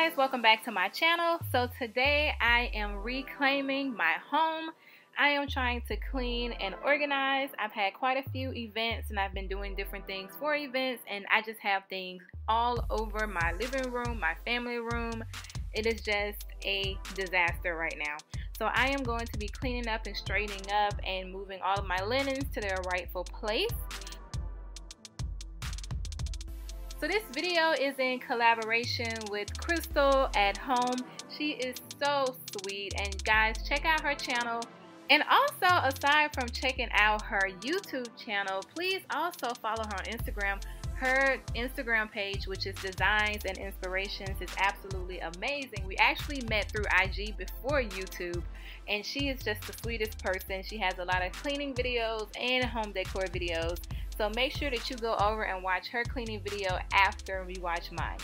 guys, welcome back to my channel. So today I am reclaiming my home. I am trying to clean and organize. I've had quite a few events and I've been doing different things for events, and I just have things all over my living room, my family room. It is just a disaster right now. So I am going to be cleaning up and straightening up and moving all of my linens to their rightful place. So this video is in collaboration with Crystal at Home. She is so sweet, and guys, check out her channel. And also, aside from checking out her YouTube channel, please also follow her on Instagram. Her Instagram page, which is Designs and Inspirations, is absolutely amazing. We actually met through IG before YouTube, and she is just the sweetest person. She has a lot of cleaning videos and home decor videos. So make sure that you go over and watch her cleaning video after we watch mine.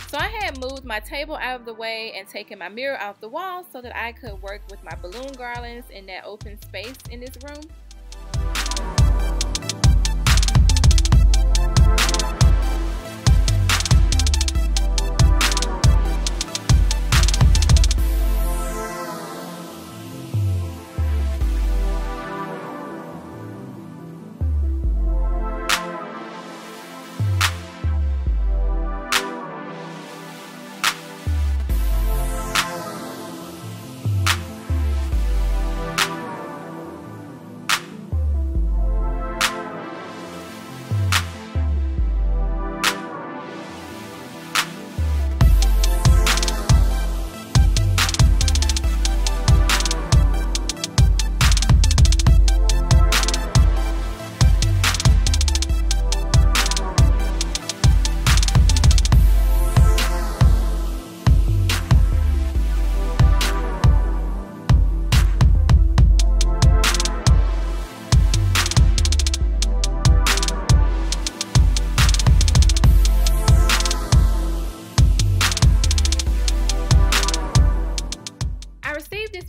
So I had moved my table out of the way and taken my mirror off the wall so that I could work with my balloon garlands in that open space in this room.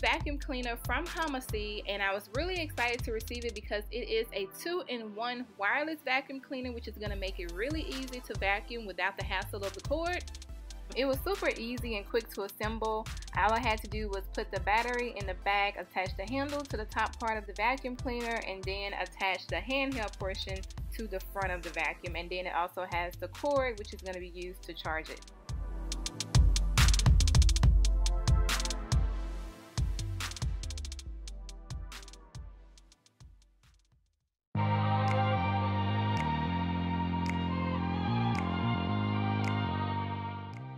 Vacuum cleaner from Homasy, and I was really excited to receive it because it is a 2-in-1 wireless vacuum cleaner, which is going to make it really easy to vacuum without the hassle of the cord. It was super easy and quick to assemble. All I had to do was put the battery in the back, attach the handle to the top part of the vacuum cleaner, and then attach the handheld portion to the front of the vacuum. And then it also has the cord, which is going to be used to charge it.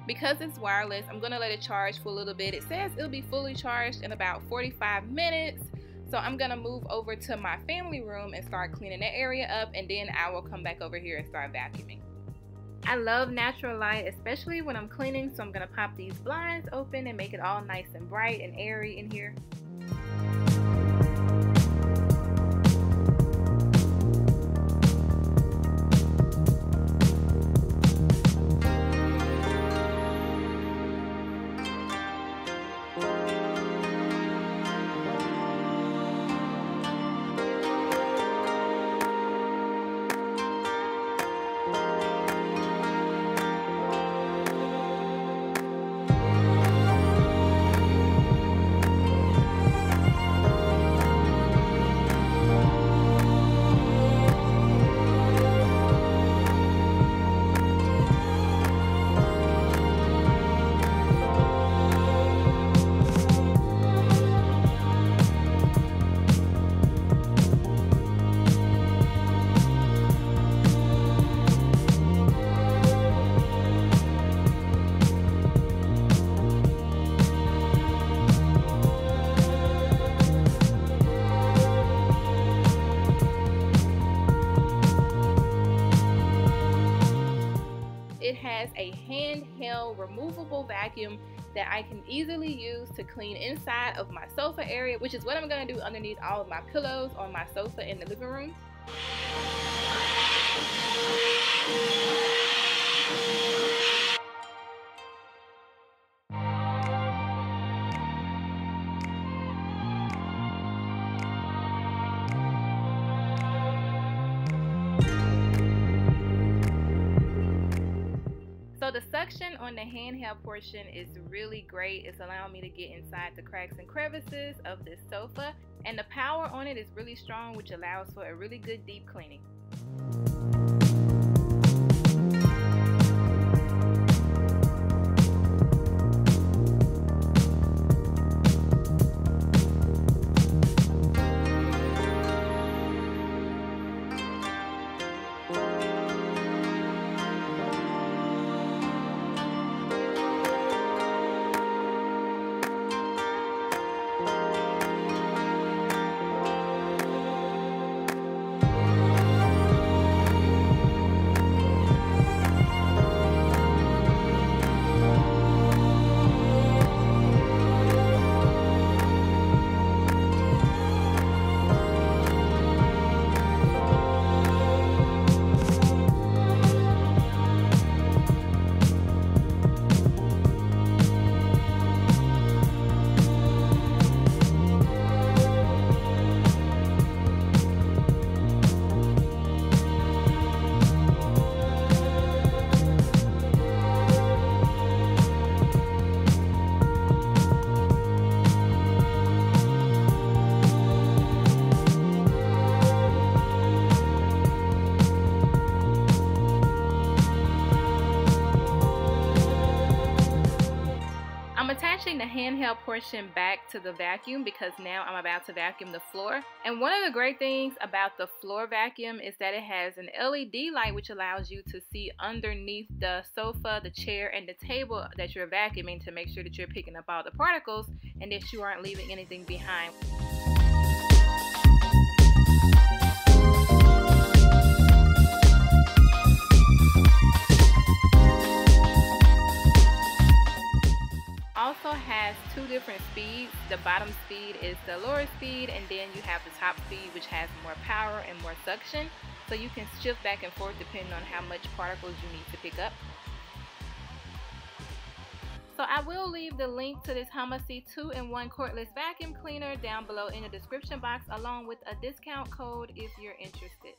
Because it's wireless, I'm going to let it charge for a little bit. It says it'll be fully charged in about 45 minutes. So I'm going to move over to my family room and start cleaning that area up, and then I will come back over here and start vacuuming. I love natural light, especially when I'm cleaning, so I'm going to pop these blinds open and make it all nice and bright and airy in here. It has a handheld removable vacuum that I can easily use to clean inside of my sofa area, which is what I'm going to do underneath all of my pillows on my sofa in the living room. So the suction on the handheld portion is really great. It's allowing me to get inside the cracks and crevices of this sofa, and the power on it is really strong, which allows for a really good deep cleaning. I'm attaching the handheld portion back to the vacuum because now I'm about to vacuum the floor. And one of the great things about the floor vacuum is that it has an LED light which allows you to see underneath the sofa, the chair, and the table that you're vacuuming to make sure that you're picking up all the particles and that you aren't leaving anything behind. Also has two different speeds. The bottom speed is the lower speed, and then you have the top speed which has more power and more suction, so you can shift back and forth depending on how much particles you need to pick up. So I will leave the link to this Homasy 2-in-1 cordless vacuum cleaner down below in the description box, along with a discount code if you're interested.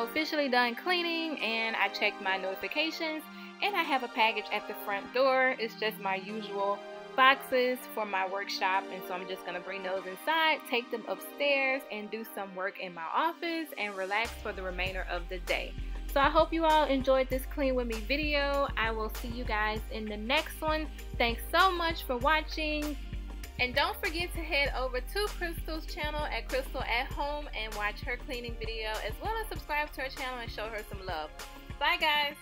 officially done cleaning and I checked my notifications, and I have a package at the front door. It's just my usual boxes for my workshop, and so I'm just gonna bring those inside, take them upstairs, and do some work in my office and relax for the remainder of the day. So I hope you all enjoyed this clean with me video. I will see you guys in the next one. Thanks so much for watching, and don't forget to head over to Crystal's channel at Crystal at Home and watch her cleaning video, as well as subscribe to her channel and show her some love. Bye guys.